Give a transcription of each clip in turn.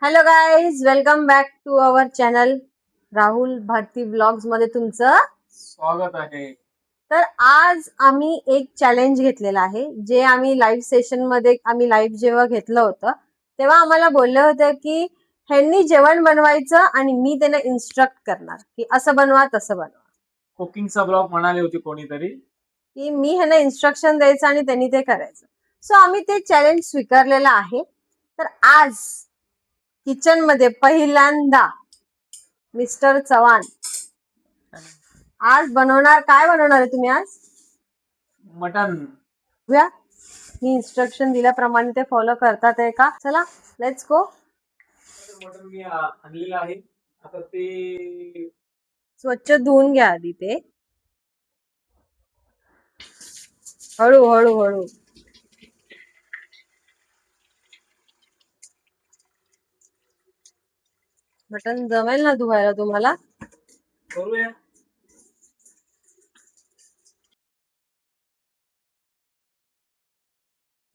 Hello guys, welcome back to our channel Rahul Bharti blogs मध्ये तुमचं स्वागत आहे. तर आज आम्ही एक चॅलेंज घेतलेला आहे, जे आम्ही लाईव्ह सेशन मध्ये आम्ही लाईव्ह जेव्हा घेतलं होतं तेव्हा आम्हाला बोललं होतं की ह्यांनी जेवण बनवायचं आणि मी त्यांना इन्स्ट्रक्ट करणार की असं बनवा तसं बनवा. कुकिंगचा ब्लॉग म्हणाले होते कोणीतरी की मी ह्यांना इन्स्ट्रक्शन द्यायचं आणि त्यांनी ते करायचं. सो आम्ही ते चॅलेंज स्वीकारलेलं आहे. तर आज किचन मध्ये पहिल्यांदा मिस्टर चव्हाण आज काय बनवणार आहे तुम्ही आज? मटन. मी इन्स्ट्रक्शन दिल्याप्रमाणे ते फॉलो करतात आहे का? चला लेट्स गो. मटन मी आणलेलं आहे. आता ते स्वच्छ धुवून घ्या आधी ते. हळू हळू हळू. मटन जमेल ना धुवायला तुम्हाला? करूया.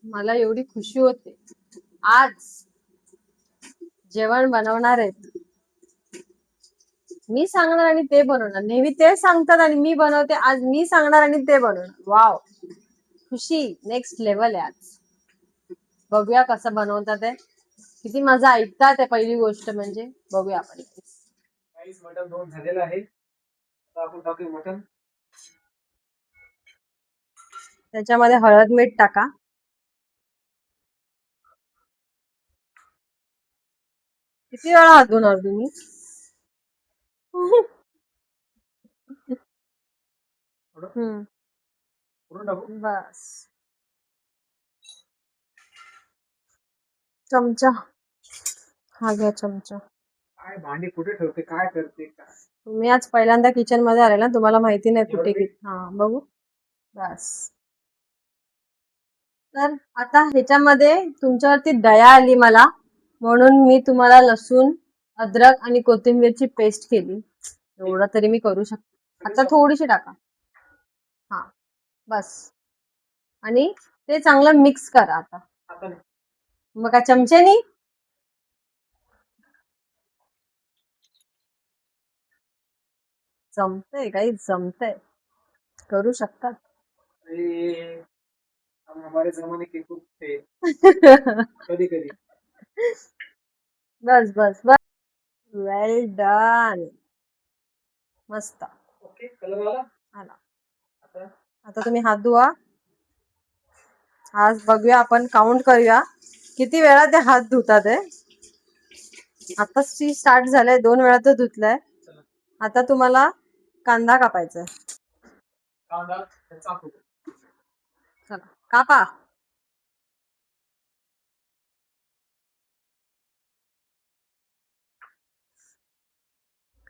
मला एवढी खुशी होते, आज जेवण बनवणार आहेत. मी सांगणार आणि ते बनवणार. नेहमी ते सांगतात आणि मी बनवते. आज मी सांगणार आणि ते बनवणार. वाव, खुशी नेक्स्ट लेवल आहे आज. बघूया कसं बनवतात आहे, किती मजा ऐकतात आहे. पहिली गोष्ट म्हणजे बघूया आपण. काहीच मटन धुवून झालेलं आहे. आता आपण टाकू मटन. त्याच्यामध्ये हळद मीठ टाका. किती वेळा हात धुणार तुम्ही? बस. चमचा हा घ्या चमचा. काय भांडी कुठे ठेवते, काय करते काय? तुम्ही आज पहिल्यांदा किचन मध्ये आले ना, तुम्हाला माहिती नाही कुठे हा बघू. बस. तर आता ह्याच्यामध्ये तुमच्यावरती दया आली मला, म्हणून मी तुम्हाला लसूण, अद्रक आणि कोथिंबीरची पेस्ट केली. एवढं तरी मी करू शकते. आता थोडीशी टाका. हा बस. आणि ते चांगलं मिक्स करा. आता मग काय चमच्यानी? जमतंय काही, जमतंय, करू शकतात. हमारे जमाने के कुक थे. कधी कधी. बस बस बस. वेल डन. मस्त. ओके, कलर आला. आता तुम्ही हात धुवा. आज बघूया, आपण काउंट करूया किती वेळा ते हात धुतात आहे. आता स्टार्ट झालंय, 2 वेळा तर धुतलाय. आता तुम्हाला कांदा कापायचा आहे. कांदा चाकू. चला कापा.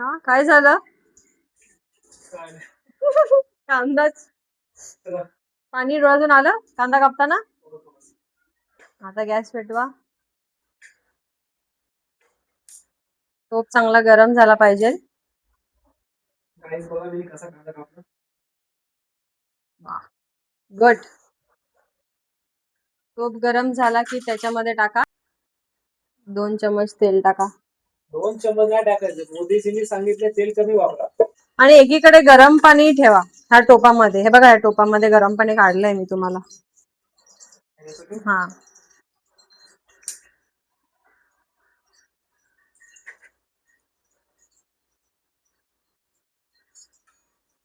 का काय झालं? कांदाच पाणी डोळ्यातून आलं कांदा कापताना. आता गॅस पेटवा. तोप चांगला गरम झाला पाहिजे. गुड. तोप गरम झाला की त्याच्यामध्ये टाका 2 चमच तेल टाका. 2 चमच नाही टाकायचे, मोदीजींनी सांगितले तेल कमी वापरा. आणि एकीकडे गरम पाणी ठेवा ह्या टोपामध्ये. हे बघा, ह्या टोपामध्ये गरम पाणी काढलंय मी तुम्हाला. हा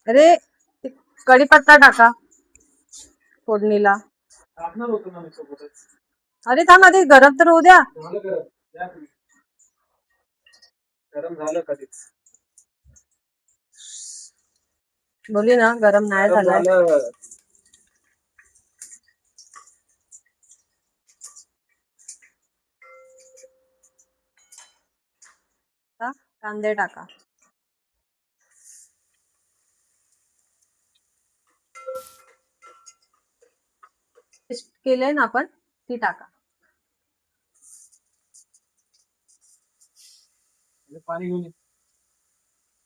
अरे कढीपत्ता टाका फोडणीला. अरे थांब, आधी गरम तर होऊ द्या. गरम झालं कधीच. बोली ना, गरम नाही झालं. कांदे टाका. पेस्ट केलंय ना आपण, ती टाका. पाणी घेऊन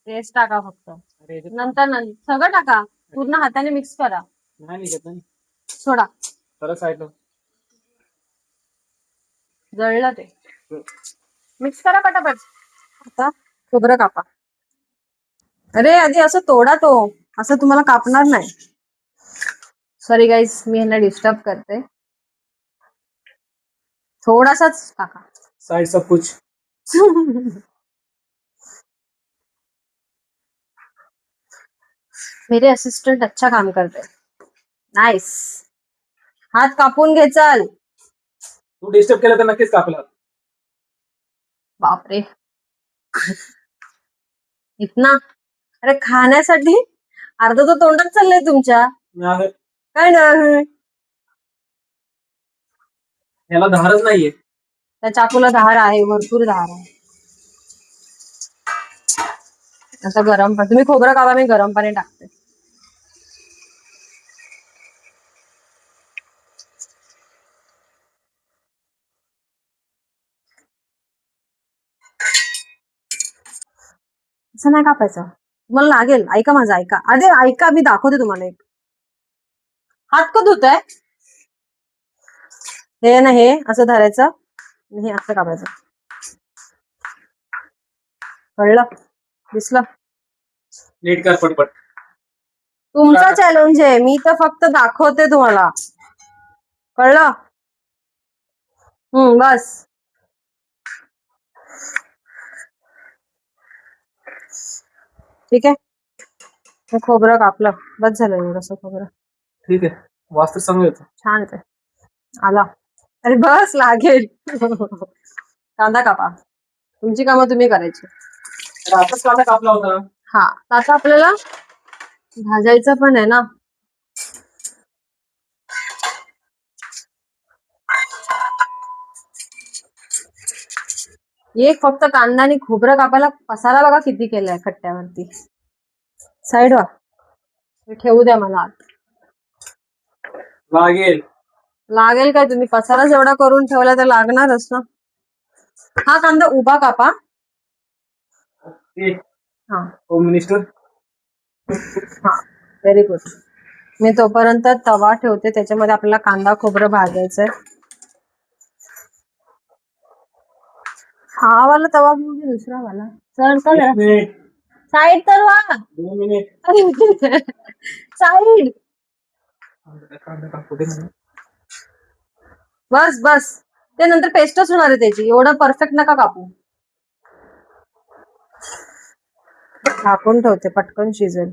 पेस्ट टाका फक्त. नंतर सगळं टाका, पूर्ण हाताने मिक्स करा. नाही सोडा. खरं साईड जळलं ते. मिक्स करा पटापट. आता खोबरं कापा. अरे आधी असं तोडा तो, असं तुम्हाला कापणार नाही. सॉरी गाईज, मी ह्यांना डिस्टर्ब करते. थोडासाच टाका. साइड सब कुछ. मेरे असिस्टंट अच्छा काम करते. नाइस. हात कापून घे चल. तू डिस्टर्ब केलं तर नक्कीच कापला. बापरे, इतना. अरे खाण्यासाठी अर्ध तो तोंडात चाललंय तुमच्या. नाही, काय नाही, याला धारच नाहीये. त्या चाकूला धार आहे, भरपूर धार आहे. असं गरम पाणी, तुम्ही खोबरं कापा, मी गरम पाणी टाकते. असं नाही कापायचं, तुम्हाला लागेल. ऐका माझं, ऐका. अरे ऐका, मी दाखवते तुम्हाला एक. हात का धुताय? हे ना, हे असं धरायचं आणि हे असं कापायचं. कळलं? दिसलं? नीट कर पटपट. तुमचा चॅलेंज आहे, मी तर फक्त दाखवते तुम्हाला. कळलं? बस. ठीक आहे, हे खोबरं कापलं, बस झालं एवढंसं खोबरं. ठीक आहे, वास्तू चांगलं येतो. छान आहे. आला. अरे बस, लागेल. कांदा कापा, तुमची कामं तुम्ही करायची. आताच कांदा कापला होता. हा, आता आपल्याला भाजायचं पण आहे ना. एक फक्त कांदा आणि खोबरं कापायला पसारा बघा किती केलाय कट्ट्यावरती. साईड वा, हे ठेवू द्या मला आत. लागेल. लागेल काय, तुम्ही पसाराच एवढा करून ठेवला तर लागणारच ना. हा कांदा उभा कापा. हा, होम मिनिस्टर. हा, व्हेरी गुड. मी तोपर्यंत तवा ठेवते, त्याच्यामध्ये आपल्याला कांदा खोबरं भाजायचंय. हा वाला तवा म्हणजे दुसरा वाला. सर एक मिनिट. साईड तर वा. 2 मिनिट. साईड. कांदा कापू दे मला. बस बस, ते नंतर पेस्टच होणार आहे त्याची. एवढं परफेक्ट नका कापू. झाकून ठेवते, पटकन शिजेल.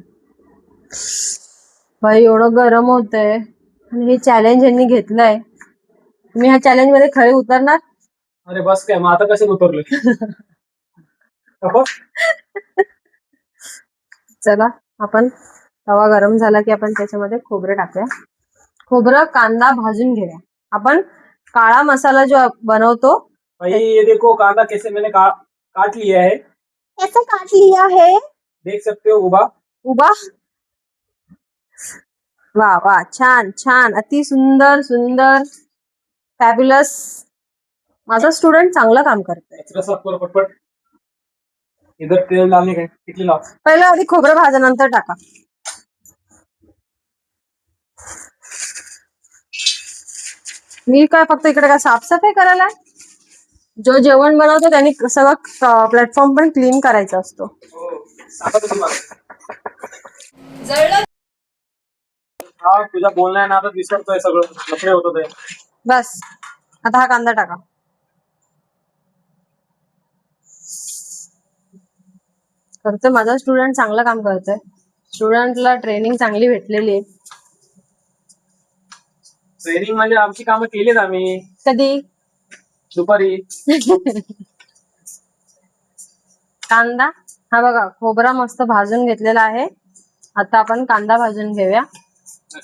भाई एवढं गरम होतंय आणि हे चॅलेंज यांनी घेतलंय. तुम्ही ह्या चॅलेंज मध्ये खरे उतरणार? अरे बस काय, मग आता कसे उतरले? चला, आपण तवा गरम झाला की आपण त्याच्यामध्ये खोबरं टाकूया. खोबरं कांदा भाजून घेऊया. आपण काळा मसाला जो बनवतो. भाई ये देखो कांदा कैसे मैंने काट लिया है. कैसे काट लिया है? देख सकते हो. उभा उभा. वा वा, छान छान, अति सुंदर सुंदर, फॅब्युलस. माझा स्टुडंट चांगलं काम करतोय. कचरा साफ करो पटपट. इधर तेल डालने का कितली लाव. पहिलं आधी खोबरं भाजा, नंतर टाका. मी काय फक्त इकडे काय साफसफाई करायला? जो जेवण बनवतो त्यांनी सगळं प्लॅटफॉर्म पण क्लीन करायचा असतो. जळलं. हा, तुझ्या बोलण्या नादात विसरतोय सगळं, लफडे होत ते. बस, आता हा कांदा टाका. खरं माझा स्टुडंट चांगलं काम करतोय. स्टुडंटला ट्रेनिंग चांगली भेटलेली आहे. ट्रेनिंग म्हणजे आमची कामं केलीच आम्ही. कधी? दुपारी. कांदा हा बघा, खोबरा मस्त भाजून घेतलेला आहे. आता आपण कांदा भाजून घेऊया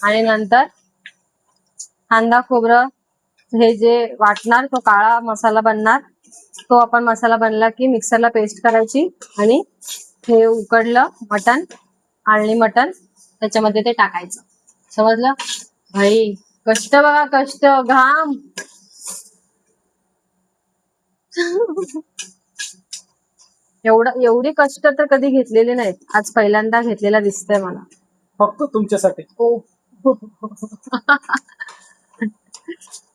आणि नंतर कांदा खोबरं हे जे वाटणार, तो काळा मसाला बनणार. तो आपण मसाला बनला की मिक्सरला पेस्ट करायची आणि हे उकडलं मटण, आळणी मटण, त्याच्यामध्ये ते टाकायचं. समजलं? भाई कष्ट बघा, कष्ट, घाम. एवढे कष्ट तर कधी घेतलेले नाहीत, आज पहिल्यांदा घेतलेला दिसतंय मला. फक्त तुमच्यासाठी. हो.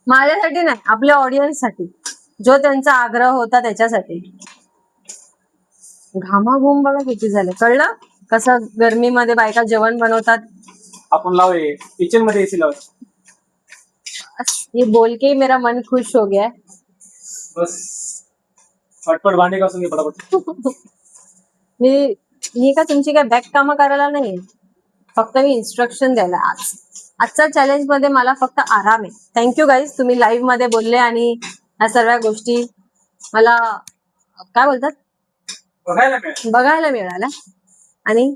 माझ्यासाठी नाही, आपल्या ऑडियन्स साठी. जो त्यांचा आग्रह होता त्याच्यासाठी. घामाघूम बघा किती झाले, कळलं कसं गरमीमध्ये बायका जेवण बनवतात. आपण लावूया किचन मध्ये एसी लावूया. ये बोल के ही मेरा मन खुश हो गया. बस पटपट भांडे घासून घे पटापट. मी का तुमची काय बॅक कामं करायला नाही, फक्त मी इन्स्ट्रक्शन द्यायला. आजच्या चॅलेंज मध्ये मला फक्त आराम आहे. थँक्यू गाईज, तुम्ही लाईव्ह मध्ये बोलले आणि ह्या सर्व गोष्टी मला काय बोलतात बघायला मिळाल्या. आणि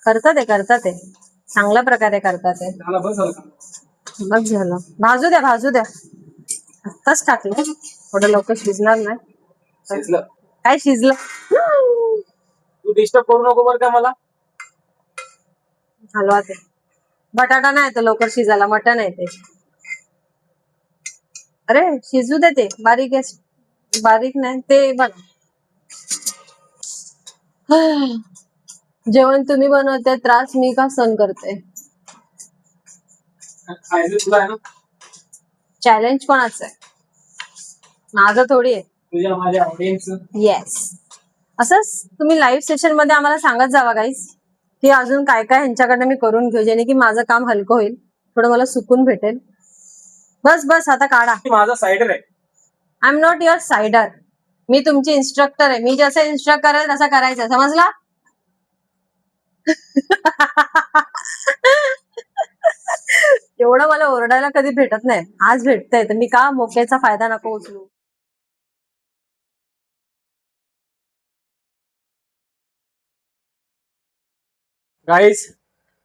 करतात ते चांगल्या प्रकारे करतात ते. बघ झालं, भाजू द्या आत्ताच टाकलं, थोडं लवकर शिजणार नाही. काय शिजलं? तू डिस्टर्ब करू नको बरं का मला. हलवा ते. बटाटा नाही तर लवकर शिजायला, मटण आहे ते. अरे शिजू दे ते, बारीक नाही ते बघ. जेवण तुम्ही बनवते, त्रास मी का सहन करते. तुला आहे ना. चॅलेंज कोणाचं आहे? माझं थोडी आहे. तुझ्या माझ्या ऑडियन्स. येस, असंच तुम्ही लाईव्ह सेशन मध्ये आम्हाला सांगत जावा गाईज की अजून काय काय ह्यांच्याकडनं मी करून घेऊ, जेणे की माझं काम हलकं होईल, थोडं मला सुकून भेटेल. बस आता काढा. माझा सायडर आहे. आय एम नॉट युअर सायडर, मी तुमची इन्स्ट्रक्टर आहे. मी जसं इन्स्ट्रक्ट करेल तसं करायचं, समजला? एवढं मला ओरडायला कधी भेटत नाही, आज भेटतंय तर मी का मोक्याचा फायदा नको उचलू. गाईस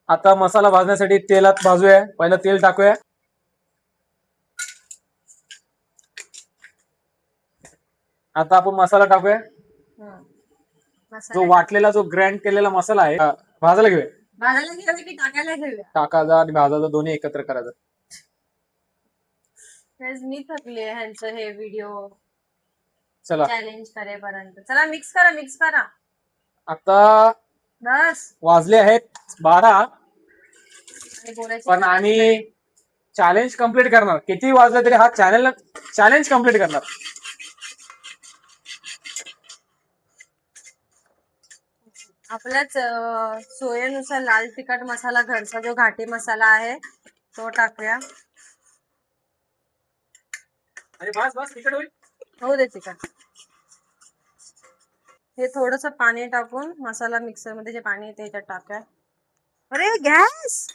आता मसाला भाजण्यासाठी तेलात भाजूया. पहिला तेल टाकूया. आता आपण मसाला टाकूया. जो वाटलेला, जो ग्राइंड केलेला मसाला आहे भाजायला घेऊया. की टाकायला घेऊया? टाकायचा आणि भाजायचा दोन्ही एकत्र करायचं. मी थकले ह्यांचं हे व्हिडिओ चला चॅलेंज करेपर्यंत. चला मिक्स करा. आता बस वाजले आहेत 12. आणि बोलायचं पण आणि चॅलेंज कम्प्लीट करणार. किती वाजले तरी हा चॅलेंज कम्प्लीट करणार. आपल्याच सोयीनुसार लाल तिखट मसाला, घरचा जो घाटी मसाला आहे तो टाकूया. अरे बस तिखट होईल. होऊ दे तिखट. हे थोडस पाणी टाकून मसाला मिक्सर मध्ये जे पाणी येते त्याच्यात टाकूया. अरे गॅस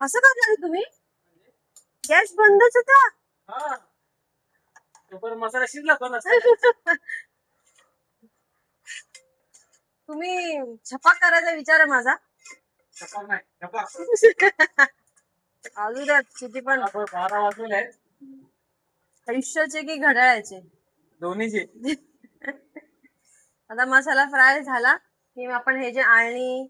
असं करणार तुम्ही? गॅस बंदच होता. मसाला शिजला पण तुम्ही छपाक करायचा विचार आहे माझा. आलू द्या किती पण. 12 वाजले. आयुष्याचे की घड्याळाचे? दोन्हीचे. आता मसाला फ्राय झाला की आपण हे जे आळणी,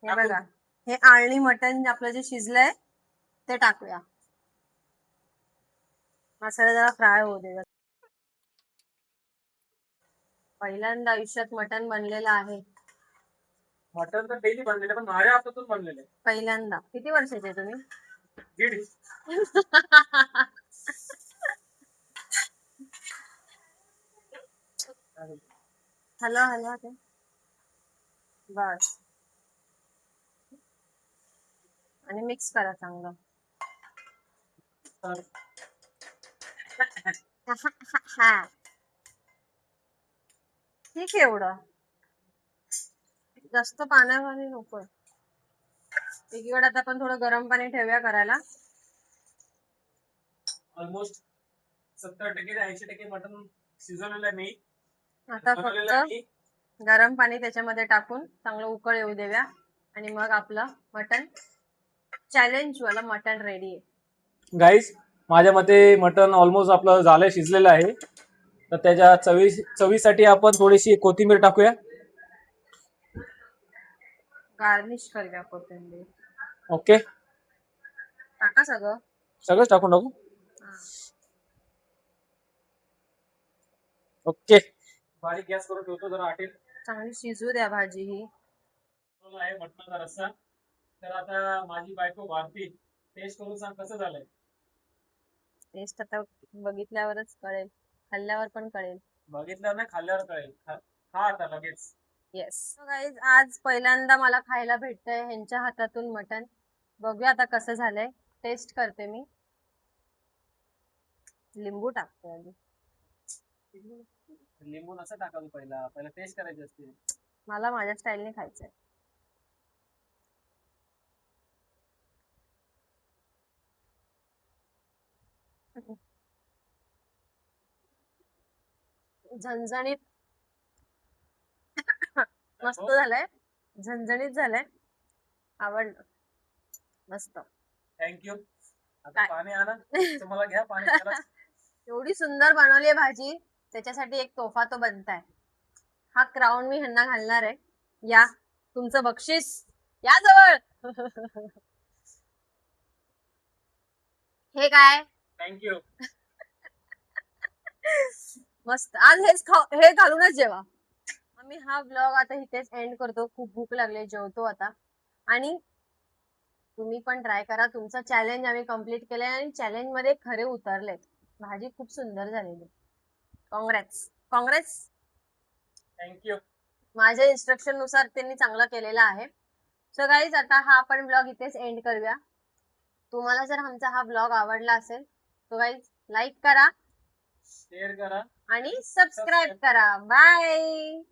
हे बघा, हे आळणी मटण आपलं जे शिजलंय ते टाकूया. मसाला जरा फ्राय होऊ दे. पहिल्यांदा आयुष्यात मटण बनलेलं आहे. मटण तर डेली बनलेलं, पण माझ्या हातातून बनलेलं. पहिल्यांदा. किती वर्षाचे तुम्ही? 1.5. हॅलो ते बस. आणि मिक्स करा चांगलं. ठीक आहे, एवढं जास्त पाण्यावाणी नको. एकीकडे आता आपण थोडं गरम पाणी ठेवूया करायला. ऑलमोस्ट 70% ते 80% मटण शिजवलेलं आहे मी. आता फक्त गरम पाणी त्याच्यामध्ये टाकून चांगलं उकळ येऊ देऊया आणि मग आपलं मटण चॅलेंज वाला मटण रेडी आहे. गाईस माझ्या मते मटण ऑलमोस्ट आपलं झालंय, शिजलेलं आहे. तर त्याच्या चवीसाठी आपण थोडीशी कोथिंबीर टाकूया. गार्निश करूया कोथिंबीर. ओके, टाका सगळंच टाकून टाकू. ओके, बारीक गॅस करून ठेवतो, जरा आटेल. चांगली शिजू द्या भाजी ही. आहे मटणाचा रस्सा. तर आता माझी बायको भारती टेस्ट करून सांग कसं झालंय. टेस्ट आता बघितल्यावरच कळेल, खाल्ल्यावर पण कळेल. बघितल्यावर नाही खाल्ल्यावर कळेल. खा आता लगेच. येस गाईज, आज पहिल्यांदा मला खायला भेटतंय ह्यांच्या हातातून मटण. बघूया आता कसं झालंय, टेस्ट करते मी. लिंबू टाकते आधी. लिंबू नसं टाकायचं, पहिला टेस्ट करायची असते. मला माझ्या स्टाईलने खायचंय. झणझणीत मस्त झालंय, झणझणीत झालंय, आवडलं, मस्त. थँक्यू. आता काय? पाणी आणा, तुम्हाला घ्या पाणी प्यायला. एवढी सुंदर बनवली भाजी, त्याच्यासाठी एक तोफा तो बनताय. हा क्राऊन मी ह्यांना घालणार आहे. या, तुमचं बक्षीस या जवळ. हे काय? थँक्यू. मस्त. आज हे घालूनच जेवा. आम्ही हा ब्लॉग आता इथेच एंड करतो. खूप भूक लागली, जेवतो आता. आणि तुम्ही पण ट्राय करा. तुमचा चॅलेंज आम्ही कम्प्लीट केलाय आणि चॅलेंज मध्ये खरे उतरलेत. भाजी खूप सुंदर झालेली. काँग्रेस काँग्रेस. थँक्यू. माझ्या इन्स्ट्रक्शन नुसार त्यांनी चांगलं केलेलं आहे. सो गाईज, आता हा आपण ब्लॉग इथेच एंड करूया. तुम्हाला जर आमचा हा ब्लॉग आवडला असेल तर गाईज लाईक करा, शेअर करा आणि सबस्क्राईब करा. बाय.